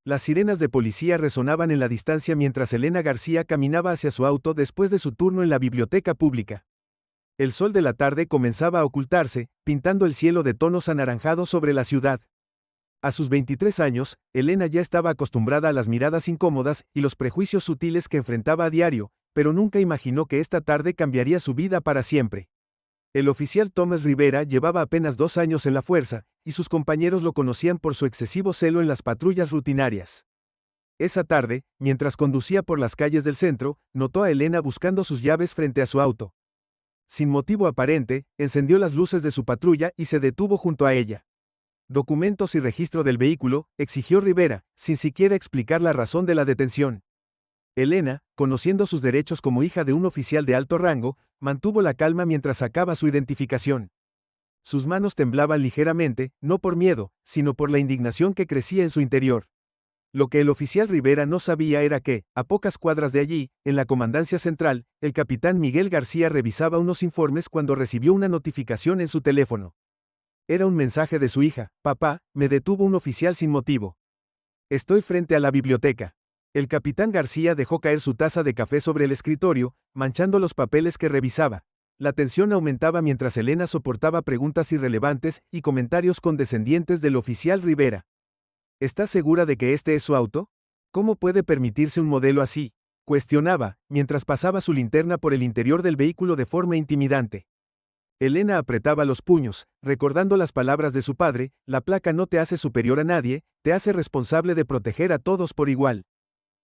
Las sirenas de policía resonaban en la distancia mientras Elena García caminaba hacia su auto después de su turno en la biblioteca pública. El sol de la tarde comenzaba a ocultarse, pintando el cielo de tonos anaranjados sobre la ciudad. A sus 23 años, Elena ya estaba acostumbrada a las miradas incómodas y los prejuicios sutiles que enfrentaba a diario, pero nunca imaginó que esta tarde cambiaría su vida para siempre. El oficial Thomas Rivera llevaba apenas 2 años en la fuerza, y sus compañeros lo conocían por su excesivo celo en las patrullas rutinarias. Esa tarde, mientras conducía por las calles del centro, notó a Elena buscando sus llaves frente a su auto. Sin motivo aparente, encendió las luces de su patrulla y se detuvo junto a ella. «Documentos y registro del vehículo», exigió Rivera, sin siquiera explicar la razón de la detención. Elena, conociendo sus derechos como hija de un oficial de alto rango, mantuvo la calma mientras sacaba su identificación. Sus manos temblaban ligeramente, no por miedo, sino por la indignación que crecía en su interior. Lo que el oficial Rivera no sabía era que, a pocas cuadras de allí, en la comandancia central, el capitán Miguel García revisaba unos informes cuando recibió una notificación en su teléfono. Era un mensaje de su hija: «Papá, me detuvo un oficial sin motivo. Estoy frente a la biblioteca». El capitán García dejó caer su taza de café sobre el escritorio, manchando los papeles que revisaba. La tensión aumentaba mientras Elena soportaba preguntas irrelevantes y comentarios condescendientes del oficial Rivera. «¿Estás segura de que este es su auto? ¿Cómo puede permitirse un modelo así?», cuestionaba, mientras pasaba su linterna por el interior del vehículo de forma intimidante. Elena apretaba los puños, recordando las palabras de su padre: «La placa no te hace superior a nadie, te hace responsable de proteger a todos por igual».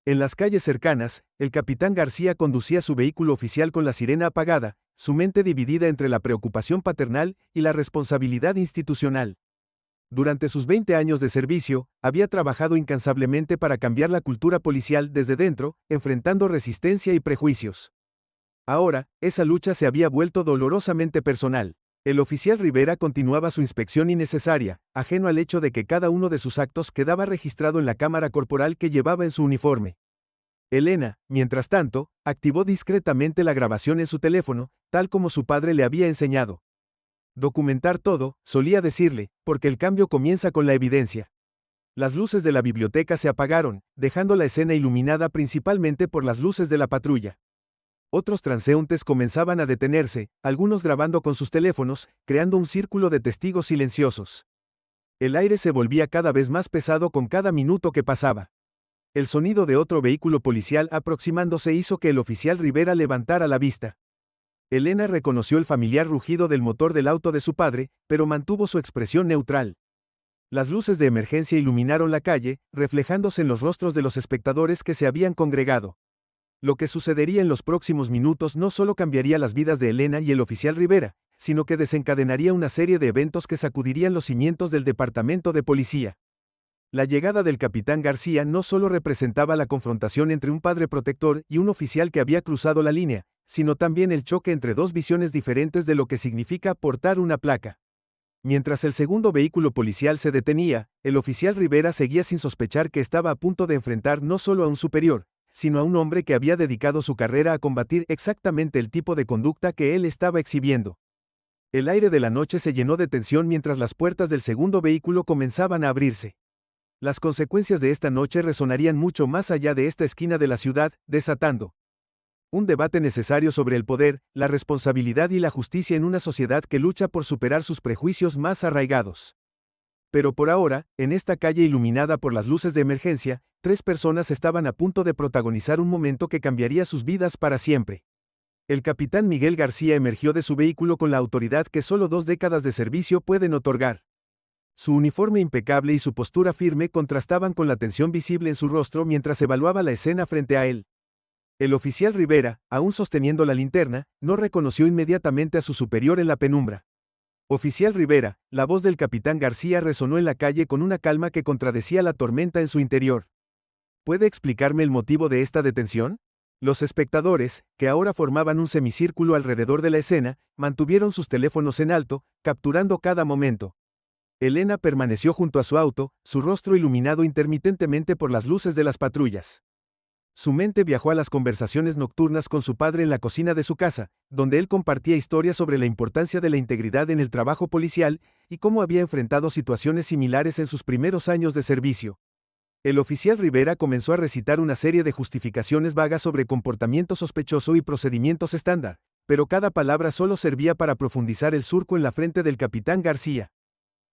En las calles cercanas, el capitán García conducía su vehículo oficial con la sirena apagada, su mente dividida entre la preocupación paternal y la responsabilidad institucional. Durante sus 20 años de servicio, había trabajado incansablemente para cambiar la cultura policial desde dentro, enfrentando resistencia y prejuicios. Ahora, esa lucha se había vuelto dolorosamente personal. El oficial Rivera continuaba su inspección innecesaria, ajeno al hecho de que cada uno de sus actos quedaba registrado en la cámara corporal que llevaba en su uniforme. Elena, mientras tanto, activó discretamente la grabación en su teléfono, tal como su padre le había enseñado. «Documentar todo», solía decirle, «porque el cambio comienza con la evidencia». Las luces de la biblioteca se apagaron, dejando la escena iluminada principalmente por las luces de la patrulla. Otros transeúntes comenzaban a detenerse, algunos grabando con sus teléfonos, creando un círculo de testigos silenciosos. El aire se volvía cada vez más pesado con cada minuto que pasaba. El sonido de otro vehículo policial aproximándose hizo que el oficial Rivera levantara la vista. Elena reconoció el familiar rugido del motor del auto de su padre, pero mantuvo su expresión neutral. Las luces de emergencia iluminaron la calle, reflejándose en los rostros de los espectadores que se habían congregado. Lo que sucedería en los próximos minutos no solo cambiaría las vidas de Elena y el oficial Rivera, sino que desencadenaría una serie de eventos que sacudirían los cimientos del departamento de policía. La llegada del capitán García no solo representaba la confrontación entre un padre protector y un oficial que había cruzado la línea, sino también el choque entre dos visiones diferentes de lo que significa portar una placa. Mientras el segundo vehículo policial se detenía, el oficial Rivera seguía sin sospechar que estaba a punto de enfrentar no solo a un superior, sino a un hombre que había dedicado su carrera a combatir exactamente el tipo de conducta que él estaba exhibiendo. El aire de la noche se llenó de tensión mientras las puertas del segundo vehículo comenzaban a abrirse. Las consecuencias de esta noche resonarían mucho más allá de esta esquina de la ciudad, desatando un debate necesario sobre el poder, la responsabilidad y la justicia en una sociedad que lucha por superar sus prejuicios más arraigados. Pero por ahora, en esta calle iluminada por las luces de emergencia, 3 personas estaban a punto de protagonizar un momento que cambiaría sus vidas para siempre. El capitán Miguel García emergió de su vehículo con la autoridad que solo 2 décadas de servicio pueden otorgar. Su uniforme impecable y su postura firme contrastaban con la tensión visible en su rostro mientras evaluaba la escena frente a él. El oficial Rivera, aún sosteniendo la linterna, no reconoció inmediatamente a su superior en la penumbra. «Oficial Rivera», la voz del capitán García resonó en la calle con una calma que contradecía la tormenta en su interior. «¿Puede explicarme el motivo de esta detención?». Los espectadores, que ahora formaban un semicírculo alrededor de la escena, mantuvieron sus teléfonos en alto, capturando cada momento. Elena permaneció junto a su auto, su rostro iluminado intermitentemente por las luces de las patrullas. Su mente viajó a las conversaciones nocturnas con su padre en la cocina de su casa, donde él compartía historias sobre la importancia de la integridad en el trabajo policial y cómo había enfrentado situaciones similares en sus primeros años de servicio. El oficial Rivera comenzó a recitar una serie de justificaciones vagas sobre comportamiento sospechoso y procedimientos estándar, pero cada palabra solo servía para profundizar el surco en la frente del capitán García.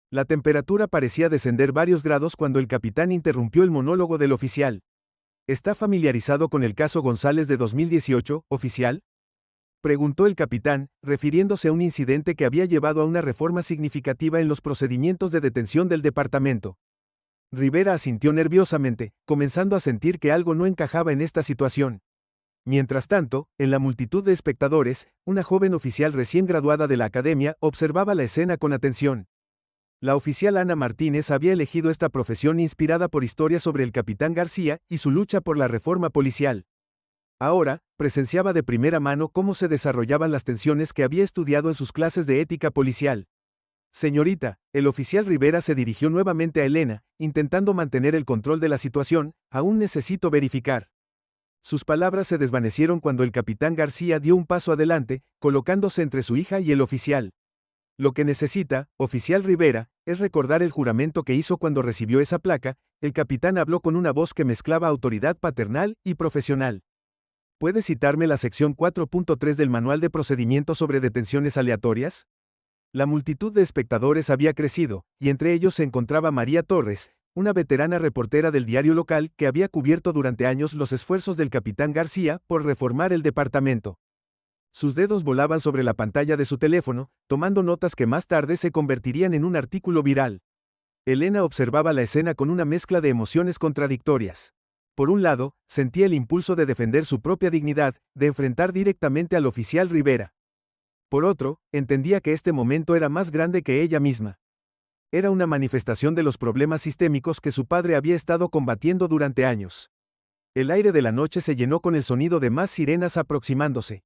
La temperatura parecía descender varios grados cuando el capitán interrumpió el monólogo del oficial. ¿Está familiarizado con el caso González de 2018, oficial?, preguntó el capitán, refiriéndose a un incidente que había llevado a una reforma significativa en los procedimientos de detención del departamento. Rivera asintió nerviosamente, comenzando a sentir que algo no encajaba en esta situación. Mientras tanto, en la multitud de espectadores, una joven oficial recién graduada de la academia observaba la escena con atención. La oficial Ana Martínez había elegido esta profesión inspirada por historias sobre el capitán García y su lucha por la reforma policial. Ahora, presenciaba de primera mano cómo se desarrollaban las tensiones que había estudiado en sus clases de ética policial. Señorita, el oficial Rivera se dirigió nuevamente a Elena, intentando mantener el control de la situación. Aún necesito verificar. Sus palabras se desvanecieron cuando el capitán García dio un paso adelante, colocándose entre su hija y el oficial. Lo que necesita, oficial Rivera, es recordar el juramento que hizo cuando recibió esa placa. El capitán habló con una voz que mezclaba autoridad paternal y profesional. ¿Puede citarme la sección 4.3 del Manual de Procedimientos sobre Detenciones Aleatorias? La multitud de espectadores había crecido, y entre ellos se encontraba María Torres, una veterana reportera del diario local que había cubierto durante años los esfuerzos del capitán García por reformar el departamento. Sus dedos volaban sobre la pantalla de su teléfono, tomando notas que más tarde se convertirían en un artículo viral. Elena observaba la escena con una mezcla de emociones contradictorias. Por un lado, sentía el impulso de defender su propia dignidad, de enfrentar directamente al oficial Rivera. Por otro, entendía que este momento era más grande que ella misma. Era una manifestación de los problemas sistémicos que su padre había estado combatiendo durante años. El aire de la noche se llenó con el sonido de más sirenas aproximándose.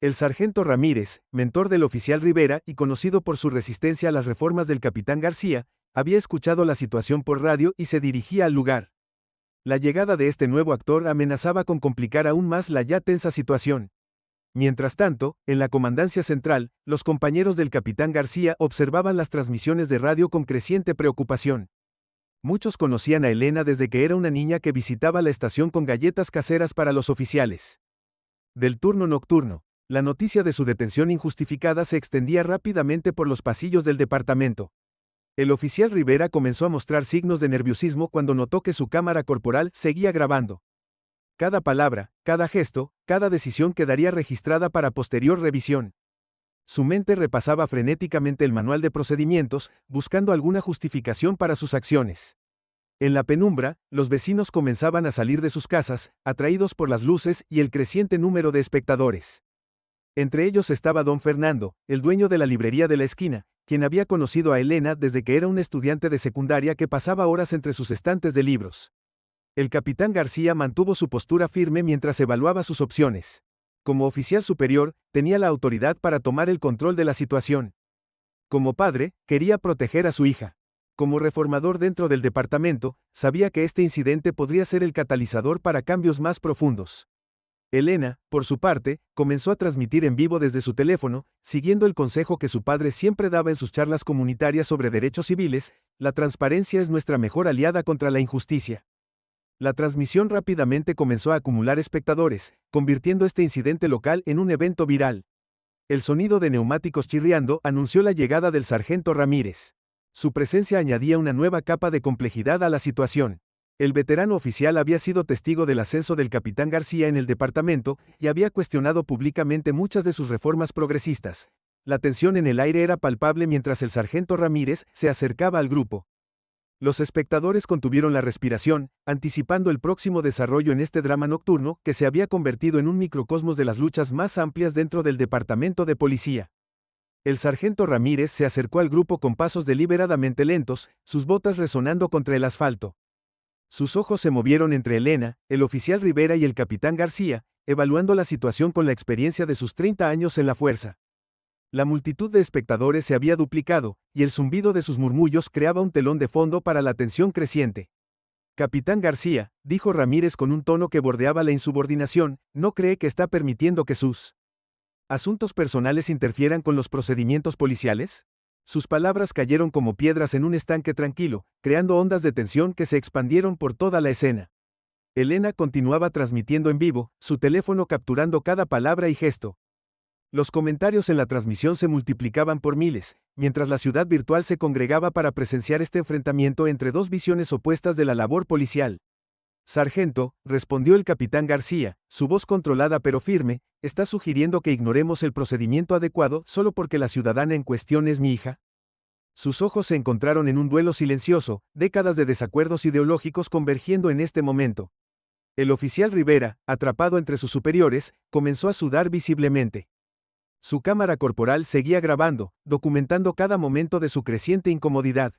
El sargento Ramírez, mentor del oficial Rivera y conocido por su resistencia a las reformas del capitán García, había escuchado la situación por radio y se dirigía al lugar. La llegada de este nuevo actor amenazaba con complicar aún más la ya tensa situación. Mientras tanto, en la comandancia central, los compañeros del capitán García observaban las transmisiones de radio con creciente preocupación. Muchos conocían a Elena desde que era una niña que visitaba la estación con galletas caseras para los oficiales. Del turno nocturno, la noticia de su detención injustificada se extendía rápidamente por los pasillos del departamento. El oficial Rivera comenzó a mostrar signos de nerviosismo cuando notó que su cámara corporal seguía grabando. Cada palabra, cada gesto, cada decisión quedaría registrada para posterior revisión. Su mente repasaba frenéticamente el manual de procedimientos, buscando alguna justificación para sus acciones. En la penumbra, los vecinos comenzaban a salir de sus casas, atraídos por las luces y el creciente número de espectadores. Entre ellos estaba don Fernando, el dueño de la librería de la esquina, quien había conocido a Elena desde que era un estudiante de secundaria que pasaba horas entre sus estantes de libros. El capitán García mantuvo su postura firme mientras evaluaba sus opciones. Como oficial superior, tenía la autoridad para tomar el control de la situación. Como padre, quería proteger a su hija. Como reformador dentro del departamento, sabía que este incidente podría ser el catalizador para cambios más profundos. Elena, por su parte, comenzó a transmitir en vivo desde su teléfono, siguiendo el consejo que su padre siempre daba en sus charlas comunitarias sobre derechos civiles: la transparencia es nuestra mejor aliada contra la injusticia. La transmisión rápidamente comenzó a acumular espectadores, convirtiendo este incidente local en un evento viral. El sonido de neumáticos chirriando anunció la llegada del sargento Ramírez. Su presencia añadía una nueva capa de complejidad a la situación. El veterano oficial había sido testigo del ascenso del capitán García en el departamento y había cuestionado públicamente muchas de sus reformas progresistas. La tensión en el aire era palpable mientras el sargento Ramírez se acercaba al grupo. Los espectadores contuvieron la respiración, anticipando el próximo desarrollo en este drama nocturno que se había convertido en un microcosmos de las luchas más amplias dentro del departamento de policía. El sargento Ramírez se acercó al grupo con pasos deliberadamente lentos, sus botas resonando contra el asfalto. Sus ojos se movieron entre Elena, el oficial Rivera y el capitán García, evaluando la situación con la experiencia de sus 30 años en la fuerza. La multitud de espectadores se había duplicado, y el zumbido de sus murmullos creaba un telón de fondo para la tensión creciente. Capitán García, dijo Ramírez con un tono que bordeaba la insubordinación, ¿no cree que está permitiendo que sus asuntos personales interfieran con los procedimientos policiales? Sus palabras cayeron como piedras en un estanque tranquilo, creando ondas de tensión que se expandieron por toda la escena. Elena continuaba transmitiendo en vivo, su teléfono capturando cada palabra y gesto. Los comentarios en la transmisión se multiplicaban por miles, mientras la ciudad virtual se congregaba para presenciar este enfrentamiento entre dos visiones opuestas de la labor policial. Sargento, respondió el capitán García, su voz controlada pero firme, ¿está sugiriendo que ignoremos el procedimiento adecuado solo porque la ciudadana en cuestión es mi hija? Sus ojos se encontraron en un duelo silencioso, décadas de desacuerdos ideológicos convergiendo en este momento. El oficial Rivera, atrapado entre sus superiores, comenzó a sudar visiblemente. Su cámara corporal seguía grabando, documentando cada momento de su creciente incomodidad.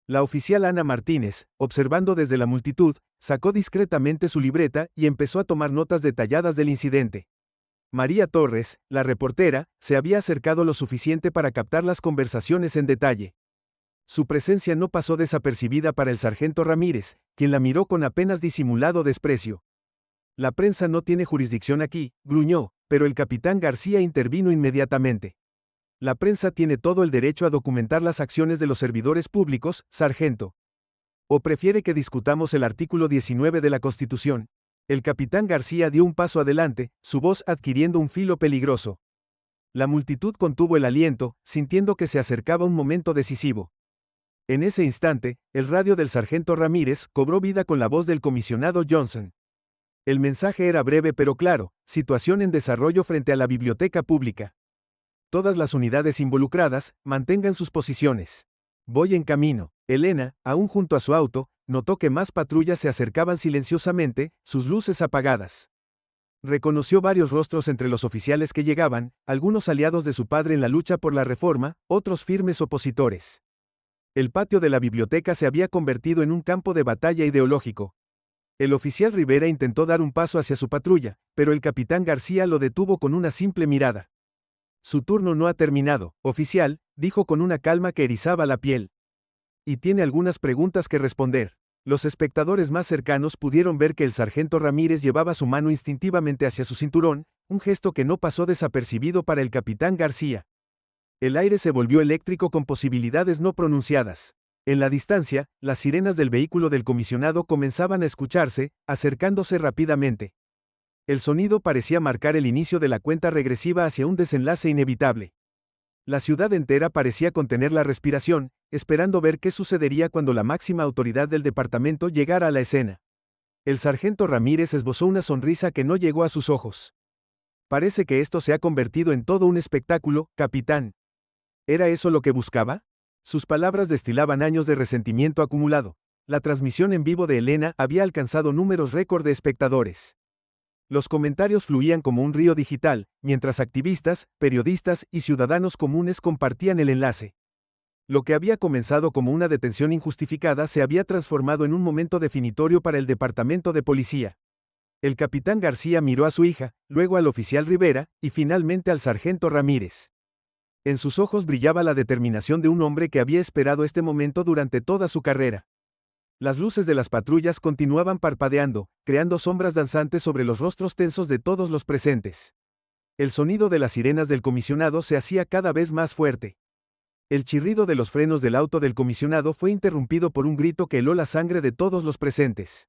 La oficial Ana Martínez, observando desde la multitud, sacó discretamente su libreta y empezó a tomar notas detalladas del incidente. María Torres, la reportera, se había acercado lo suficiente para captar las conversaciones en detalle. Su presencia no pasó desapercibida para el sargento Ramírez, quien la miró con apenas disimulado desprecio. La prensa no tiene jurisdicción aquí, gruñó, pero el capitán García intervino inmediatamente. La prensa tiene todo el derecho a documentar las acciones de los servidores públicos, sargento. ¿O prefiere que discutamos el artículo 19 de la Constitución? El capitán García dio un paso adelante, su voz adquiriendo un filo peligroso. La multitud contuvo el aliento, sintiendo que se acercaba un momento decisivo. En ese instante, el radio del sargento Ramírez cobró vida con la voz del comisionado Johnson. El mensaje era breve pero claro: situación en desarrollo frente a la biblioteca pública. Todas las unidades involucradas, mantengan sus posiciones. Voy en camino. Elena, aún junto a su auto, notó que más patrullas se acercaban silenciosamente, sus luces apagadas. Reconoció varios rostros entre los oficiales que llegaban, algunos aliados de su padre en la lucha por la reforma, otros firmes opositores. El patio de la biblioteca se había convertido en un campo de batalla ideológico. El oficial Rivera intentó dar un paso hacia su patrulla, pero el capitán García lo detuvo con una simple mirada. Su turno no ha terminado, oficial, dijo con una calma que erizaba la piel. Y tiene algunas preguntas que responder. Los espectadores más cercanos pudieron ver que el sargento Ramírez llevaba su mano instintivamente hacia su cinturón, un gesto que no pasó desapercibido para el capitán García. El aire se volvió eléctrico con posibilidades no pronunciadas. En la distancia, las sirenas del vehículo del comisionado comenzaban a escucharse, acercándose rápidamente. El sonido parecía marcar el inicio de la cuenta regresiva hacia un desenlace inevitable. La ciudad entera parecía contener la respiración, esperando ver qué sucedería cuando la máxima autoridad del departamento llegara a la escena. El sargento Ramírez esbozó una sonrisa que no llegó a sus ojos. Parece que esto se ha convertido en todo un espectáculo, capitán. ¿Era eso lo que buscaba? Sus palabras destilaban años de resentimiento acumulado. La transmisión en vivo de Elena había alcanzado números récord de espectadores. Los comentarios fluían como un río digital, mientras activistas, periodistas y ciudadanos comunes compartían el enlace. Lo que había comenzado como una detención injustificada se había transformado en un momento definitorio para el departamento de policía. El capitán García miró a su hija, luego al oficial Rivera, y finalmente al sargento Ramírez. En sus ojos brillaba la determinación de un hombre que había esperado este momento durante toda su carrera. Las luces de las patrullas continuaban parpadeando, creando sombras danzantes sobre los rostros tensos de todos los presentes. El sonido de las sirenas del comisionado se hacía cada vez más fuerte. El chirrido de los frenos del auto del comisionado fue interrumpido por un grito que heló la sangre de todos los presentes.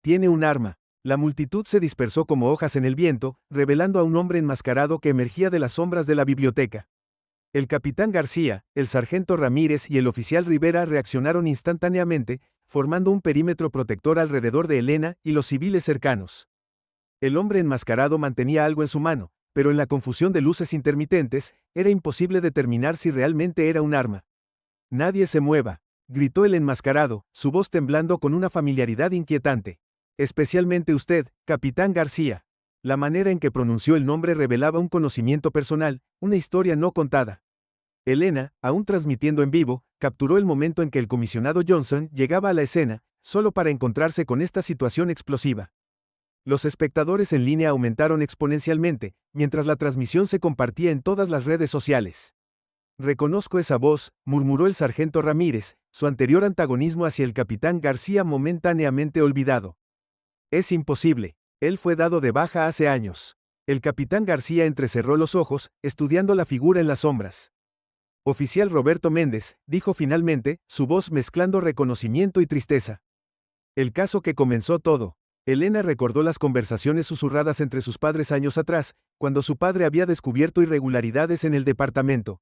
«Tiene un arma». La multitud se dispersó como hojas en el viento, revelando a un hombre enmascarado que emergía de las sombras de la biblioteca. El capitán García, el sargento Ramírez y el oficial Rivera reaccionaron instantáneamente, formando un perímetro protector alrededor de Elena y los civiles cercanos. El hombre enmascarado mantenía algo en su mano, pero en la confusión de luces intermitentes, era imposible determinar si realmente era un arma. «Nadie se mueva», gritó el enmascarado, su voz temblando con una familiaridad inquietante. «Especialmente usted, capitán García». La manera en que pronunció el nombre revelaba un conocimiento personal, una historia no contada. Elena, aún transmitiendo en vivo, capturó el momento en que el comisionado Johnson llegaba a la escena, solo para encontrarse con esta situación explosiva. Los espectadores en línea aumentaron exponencialmente, mientras la transmisión se compartía en todas las redes sociales. «Reconozco esa voz», murmuró el sargento Ramírez, su anterior antagonismo hacia el capitán García momentáneamente olvidado. «Es imposible. Él fue dado de baja hace años». El capitán García entrecerró los ojos, estudiando la figura en las sombras. Oficial Roberto Méndez, dijo finalmente, su voz mezclando reconocimiento y tristeza. El caso que comenzó todo. Elena recordó las conversaciones susurradas entre sus padres años atrás, cuando su padre había descubierto irregularidades en el departamento.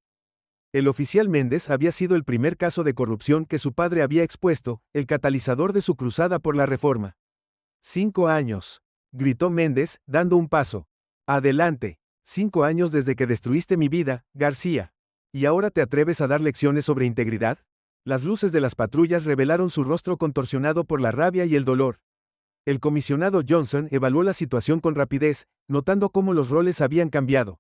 El oficial Méndez había sido el primer caso de corrupción que su padre había expuesto, el catalizador de su cruzada por la reforma. 5 años. Gritó Méndez, dando un paso. Adelante. 5 años desde que destruiste mi vida, García. ¿Y ahora te atreves a dar lecciones sobre integridad? Las luces de las patrullas revelaron su rostro contorsionado por la rabia y el dolor. El comisionado Johnson evaluó la situación con rapidez, notando cómo los roles habían cambiado.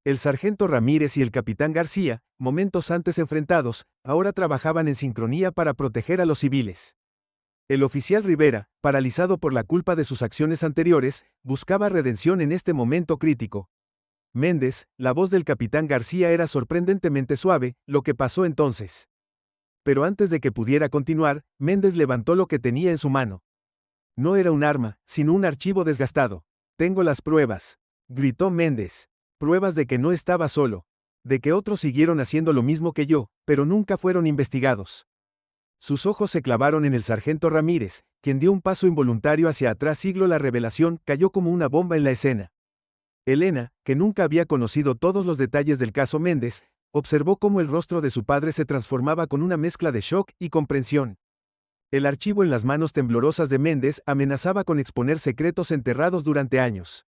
El sargento Ramírez y el capitán García, momentos antes enfrentados, ahora trabajaban en sincronía para proteger a los civiles. El oficial Rivera, paralizado por la culpa de sus acciones anteriores, buscaba redención en este momento crítico. Méndez, la voz del capitán García era sorprendentemente suave, lo que pasó entonces. Pero antes de que pudiera continuar, Méndez levantó lo que tenía en su mano. No era un arma, sino un archivo desgastado. Tengo las pruebas, gritó Méndez. Pruebas de que no estaba solo. De que otros siguieron haciendo lo mismo que yo, pero nunca fueron investigados. Sus ojos se clavaron en el sargento Ramírez, quien dio un paso involuntario hacia atrás. La revelación cayó como una bomba en la escena. Elena, que nunca había conocido todos los detalles del caso Méndez, observó cómo el rostro de su padre se transformaba con una mezcla de shock y comprensión. El archivo en las manos temblorosas de Méndez amenazaba con exponer secretos enterrados durante años.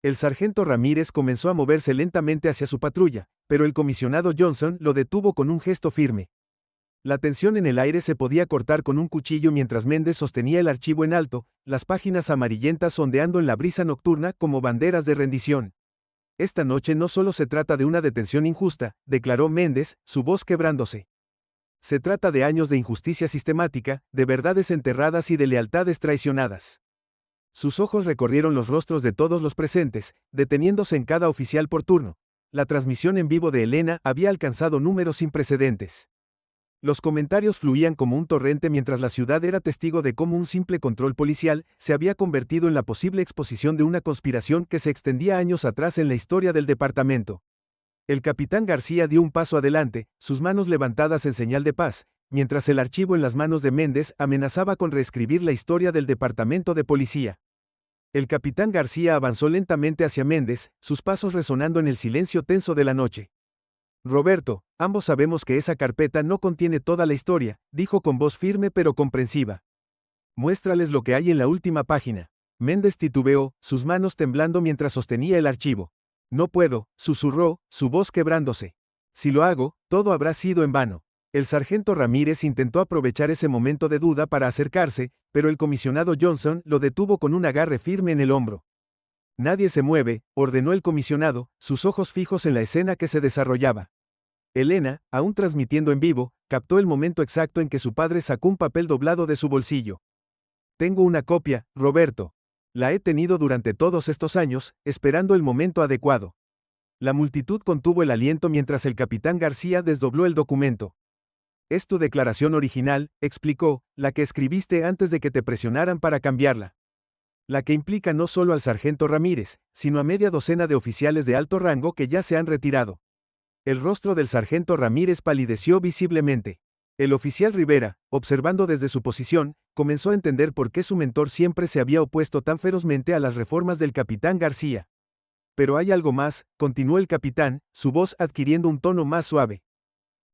El sargento Ramírez comenzó a moverse lentamente hacia su patrulla, pero el comisionado Johnson lo detuvo con un gesto firme. La tensión en el aire se podía cortar con un cuchillo mientras Méndez sostenía el archivo en alto, las páginas amarillentas ondeando en la brisa nocturna como banderas de rendición. Esta noche no solo se trata de una detención injusta, declaró Méndez, su voz quebrándose. Se trata de años de injusticia sistemática, de verdades enterradas y de lealtades traicionadas. Sus ojos recorrieron los rostros de todos los presentes, deteniéndose en cada oficial por turno. La transmisión en vivo de Elena había alcanzado números sin precedentes. Los comentarios fluían como un torrente mientras la ciudad era testigo de cómo un simple control policial se había convertido en la posible exposición de una conspiración que se extendía años atrás en la historia del departamento. El capitán García dio un paso adelante, sus manos levantadas en señal de paz, mientras el archivo en las manos de Méndez amenazaba con reescribir la historia del departamento de policía. El capitán García avanzó lentamente hacia Méndez, sus pasos resonando en el silencio tenso de la noche. Roberto, ambos sabemos que esa carpeta no contiene toda la historia, dijo con voz firme pero comprensiva. Muéstrales lo que hay en la última página. Méndez titubeó, sus manos temblando mientras sostenía el archivo. No puedo, susurró, su voz quebrándose. Si lo hago, todo habrá sido en vano. El sargento Ramírez intentó aprovechar ese momento de duda para acercarse, pero el comisionado Johnson lo detuvo con un agarre firme en el hombro. Nadie se mueve, ordenó el comisionado, sus ojos fijos en la escena que se desarrollaba. Elena, aún transmitiendo en vivo, captó el momento exacto en que su padre sacó un papel doblado de su bolsillo. Tengo una copia, Roberto. La he tenido durante todos estos años, esperando el momento adecuado. La multitud contuvo el aliento mientras el capitán García desdobló el documento. Es tu declaración original, explicó, la que escribiste antes de que te presionaran para cambiarla. La que implica no solo al sargento Ramírez, sino a media docena de oficiales de alto rango que ya se han retirado. El rostro del sargento Ramírez palideció visiblemente. El oficial Rivera, observando desde su posición, comenzó a entender por qué su mentor siempre se había opuesto tan ferozmente a las reformas del capitán García. Pero hay algo más, continuó el capitán, su voz adquiriendo un tono más suave.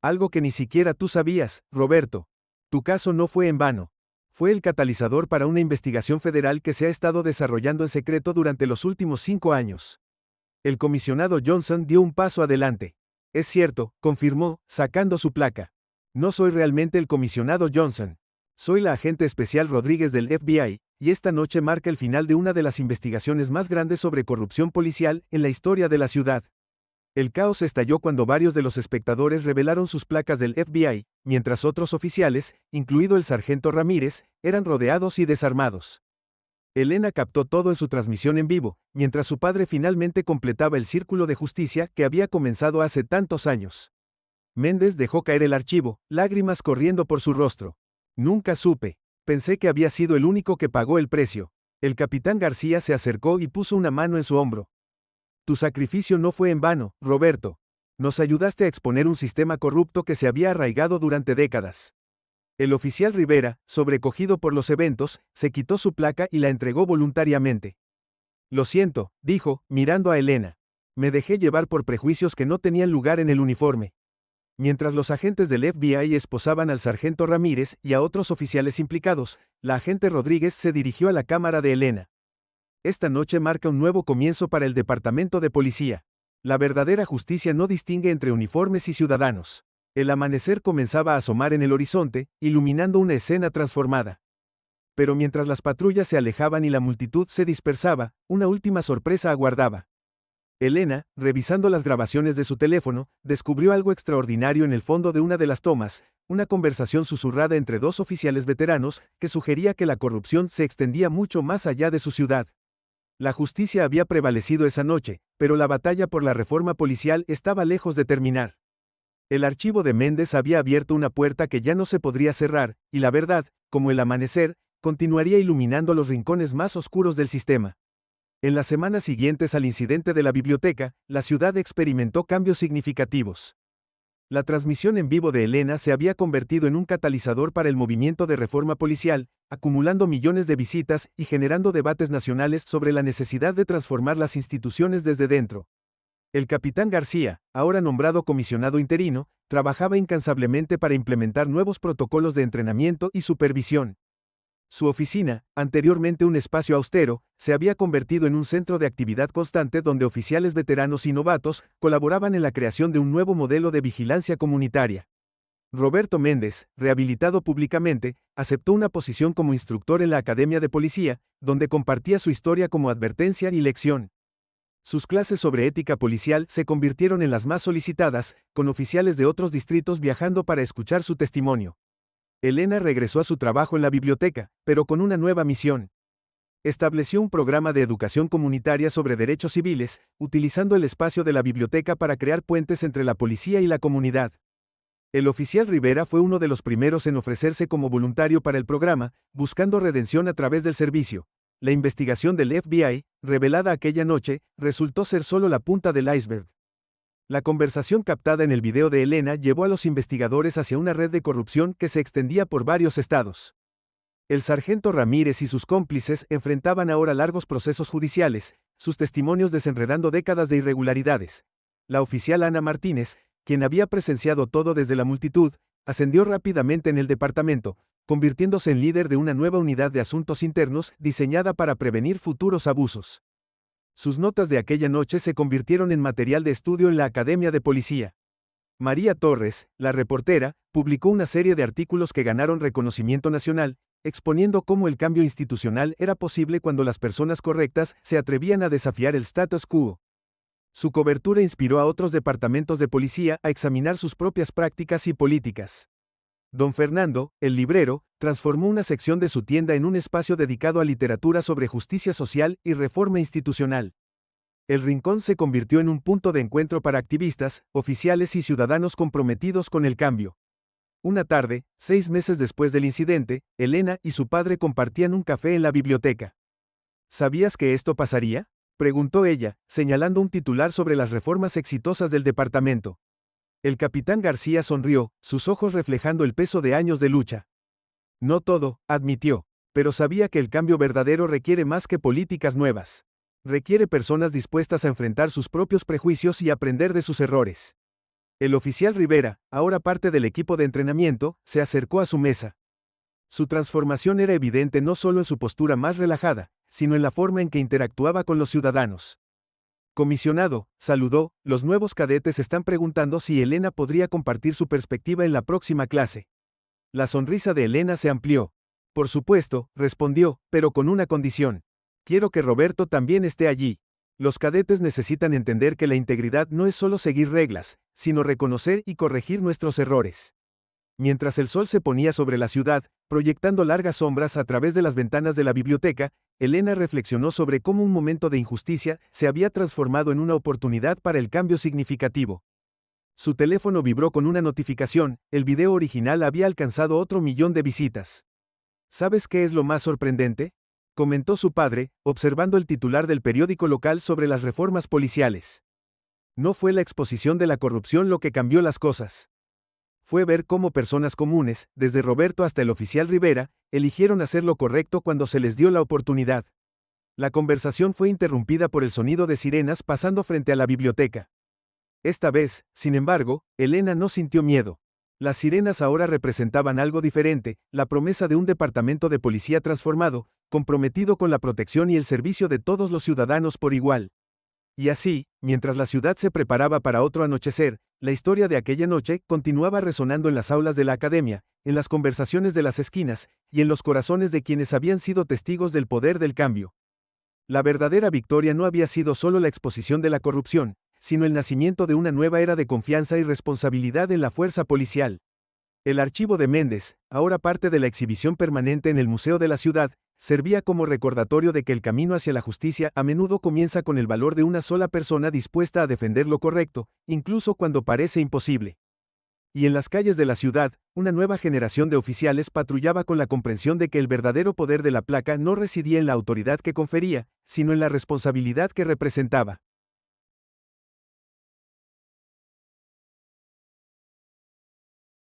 Algo que ni siquiera tú sabías, Roberto. Tu caso no fue en vano. Fue el catalizador para una investigación federal que se ha estado desarrollando en secreto durante los últimos 5 años. El comisionado Johnson dio un paso adelante. Es cierto, confirmó, sacando su placa. No soy realmente el comisionado Johnson. Soy la agente especial Rodríguez del FBI, y esta noche marca el final de una de las investigaciones más grandes sobre corrupción policial en la historia de la ciudad. El caos estalló cuando varios de los espectadores revelaron sus placas del FBI, mientras otros oficiales, incluido el sargento Ramírez, eran rodeados y desarmados. Elena captó todo en su transmisión en vivo, mientras su padre finalmente completaba el círculo de justicia que había comenzado hace tantos años. Méndez dejó caer el archivo, lágrimas corriendo por su rostro. Nunca supe. Pensé que había sido el único que pagó el precio. El capitán García se acercó y puso una mano en su hombro. Tu sacrificio no fue en vano, Roberto. Nos ayudaste a exponer un sistema corrupto que se había arraigado durante décadas. El oficial Rivera, sobrecogido por los eventos, se quitó su placa y la entregó voluntariamente. Lo siento, dijo, mirando a Elena. Me dejé llevar por prejuicios que no tenían lugar en el uniforme. Mientras los agentes del FBI esposaban al sargento Ramírez y a otros oficiales implicados, la agente Rodríguez se dirigió a la cámara de Elena. Esta noche marca un nuevo comienzo para el departamento de policía. La verdadera justicia no distingue entre uniformes y ciudadanos. El amanecer comenzaba a asomar en el horizonte, iluminando una escena transformada. Pero mientras las patrullas se alejaban y la multitud se dispersaba, una última sorpresa aguardaba. Elena, revisando las grabaciones de su teléfono, descubrió algo extraordinario en el fondo de una de las tomas, una conversación susurrada entre dos oficiales veteranos, que sugería que la corrupción se extendía mucho más allá de su ciudad. La justicia había prevalecido esa noche, pero la batalla por la reforma policial estaba lejos de terminar. El archivo de Méndez había abierto una puerta que ya no se podría cerrar, y la verdad, como el amanecer, continuaría iluminando los rincones más oscuros del sistema. En las semanas siguientes al incidente de la biblioteca, la ciudad experimentó cambios significativos. La transmisión en vivo de Elena se había convertido en un catalizador para el movimiento de reforma policial, acumulando millones de visitas y generando debates nacionales sobre la necesidad de transformar las instituciones desde dentro. El capitán García, ahora nombrado comisionado interino, trabajaba incansablemente para implementar nuevos protocolos de entrenamiento y supervisión. Su oficina, anteriormente un espacio austero, se había convertido en un centro de actividad constante donde oficiales veteranos y novatos colaboraban en la creación de un nuevo modelo de vigilancia comunitaria. Roberto Méndez, rehabilitado públicamente, aceptó una posición como instructor en la Academia de Policía, donde compartía su historia como advertencia y lección. Sus clases sobre ética policial se convirtieron en las más solicitadas, con oficiales de otros distritos viajando para escuchar su testimonio. Elena regresó a su trabajo en la biblioteca, pero con una nueva misión. Estableció un programa de educación comunitaria sobre derechos civiles, utilizando el espacio de la biblioteca para crear puentes entre la policía y la comunidad. El oficial Rivera fue uno de los primeros en ofrecerse como voluntario para el programa, buscando redención a través del servicio. La investigación del FBI, revelada aquella noche, resultó ser solo la punta del iceberg. La conversación captada en el video de Elena llevó a los investigadores hacia una red de corrupción que se extendía por varios estados. El sargento Ramírez y sus cómplices enfrentaban ahora largos procesos judiciales, sus testimonios desenredando décadas de irregularidades. La oficial Ana Martínez, quien había presenciado todo desde la multitud, ascendió rápidamente en el departamento, convirtiéndose en líder de una nueva unidad de asuntos internos diseñada para prevenir futuros abusos. Sus notas de aquella noche se convirtieron en material de estudio en la Academia de Policía. María Torres, la reportera, publicó una serie de artículos que ganaron reconocimiento nacional, exponiendo cómo el cambio institucional era posible cuando las personas correctas se atrevían a desafiar el status quo. Su cobertura inspiró a otros departamentos de policía a examinar sus propias prácticas y políticas. Don Fernando, el librero, transformó una sección de su tienda en un espacio dedicado a literatura sobre justicia social y reforma institucional. El rincón se convirtió en un punto de encuentro para activistas, oficiales y ciudadanos comprometidos con el cambio. Una tarde, 6 meses después del incidente, Elena y su padre compartían un café en la biblioteca. ¿Sabías que esto pasaría?, preguntó ella, señalando un titular sobre las reformas exitosas del departamento. El capitán García sonrió, sus ojos reflejando el peso de años de lucha. No todo, admitió, pero sabía que el cambio verdadero requiere más que políticas nuevas. Requiere personas dispuestas a enfrentar sus propios prejuicios y aprender de sus errores. El oficial Rivera, ahora parte del equipo de entrenamiento, se acercó a su mesa. Su transformación era evidente no solo en su postura más relajada, sino en la forma en que interactuaba con los ciudadanos. Comisionado, saludó, los nuevos cadetes están preguntando si Elena podría compartir su perspectiva en la próxima clase. La sonrisa de Elena se amplió. Por supuesto, respondió, pero con una condición. Quiero que Roberto también esté allí. Los cadetes necesitan entender que la integridad no es solo seguir reglas, sino reconocer y corregir nuestros errores. Mientras el sol se ponía sobre la ciudad, proyectando largas sombras a través de las ventanas de la biblioteca, Elena reflexionó sobre cómo un momento de injusticia se había transformado en una oportunidad para el cambio significativo. Su teléfono vibró con una notificación, el video original había alcanzado otro 1.000.000 de visitas. ¿Sabes qué es lo más sorprendente?, comentó su padre, observando el titular del periódico local sobre las reformas policiales. No fue la exposición de la corrupción lo que cambió las cosas. Fue ver cómo personas comunes, desde Roberto hasta el oficial Rivera, eligieron hacer lo correcto cuando se les dio la oportunidad. La conversación fue interrumpida por el sonido de sirenas pasando frente a la biblioteca. Esta vez, sin embargo, Elena no sintió miedo. Las sirenas ahora representaban algo diferente, la promesa de un departamento de policía transformado, comprometido con la protección y el servicio de todos los ciudadanos por igual. Y así, mientras la ciudad se preparaba para otro anochecer, la historia de aquella noche continuaba resonando en las aulas de la academia, en las conversaciones de las esquinas, y en los corazones de quienes habían sido testigos del poder del cambio. La verdadera victoria no había sido solo la exposición de la corrupción, sino el nacimiento de una nueva era de confianza y responsabilidad en la fuerza policial. El archivo de Méndez, ahora parte de la exhibición permanente en el Museo de la Ciudad, servía como recordatorio de que el camino hacia la justicia a menudo comienza con el valor de una sola persona dispuesta a defender lo correcto, incluso cuando parece imposible. Y en las calles de la ciudad, una nueva generación de oficiales patrullaba con la comprensión de que el verdadero poder de la placa no residía en la autoridad que confería, sino en la responsabilidad que representaba.